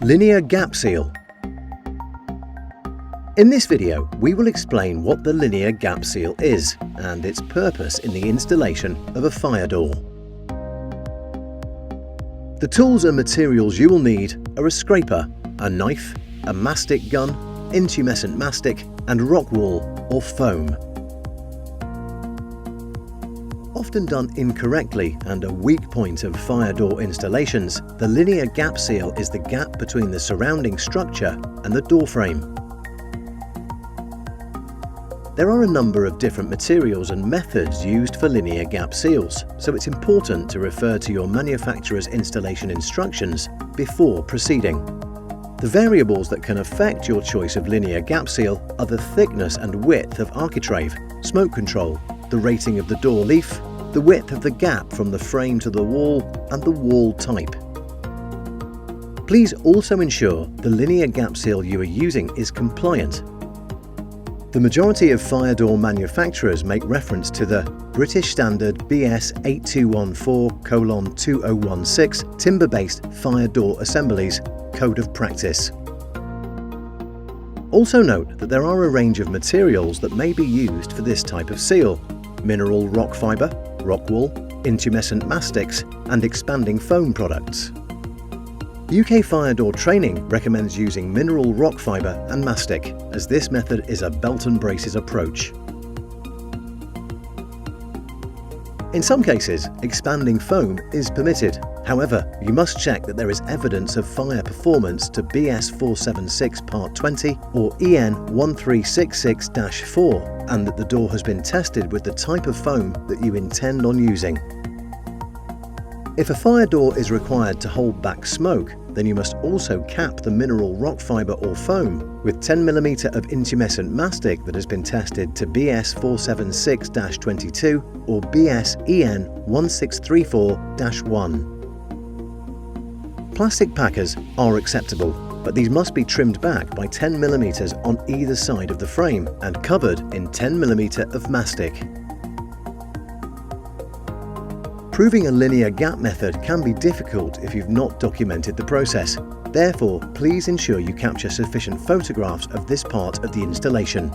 Linear gap seal. In this video, we will explain what the linear gap seal is and its purpose in the installation of a fire door. The tools and materials you will need are a scraper, a knife, a mastic gun, intumescent mastic, and rock wool or foam. Often done incorrectly and a weak point of fire door installations, the linear gap seal is the gap between the surrounding structure and the door frame. There are a number of different materials and methods used for linear gap seals, so it's important to refer to your manufacturer's installation instructions before proceeding. The variables that can affect your choice of linear gap seal are the thickness and width of architrave, smoke control, the rating of the door leaf, the width of the gap from the frame to the wall, and the wall type. Please also ensure the linear gap seal you are using is compliant. The majority of fire door manufacturers make reference to the British Standard BS 8214:2016 timber-based fire door assemblies Code of Practice. Also note that there are a range of materials that may be used for this type of seal: mineral rock fibre, rock wool, intumescent mastics, and expanding foam products. UK Fire Door Training recommends using mineral rock fibre and mastic, as this method is a belt and braces approach. In some cases, expanding foam is permitted. However, you must check that there is evidence of fire performance to BS 476 Part 20 or EN 1366-4, and that the door has been tested with the type of foam that you intend on using. If a fire door is required to hold back smoke, then you must also cap the mineral rock fibre or foam with 10mm of intumescent mastic that has been tested to BS 476-22 or BS EN 1634-1. Plastic packers are acceptable, but these must be trimmed back by 10mm on either side of the frame and covered in 10mm of mastic. Proving a linear gap method can be difficult if you've not documented the process. Therefore, please ensure you capture sufficient photographs of this part of the installation.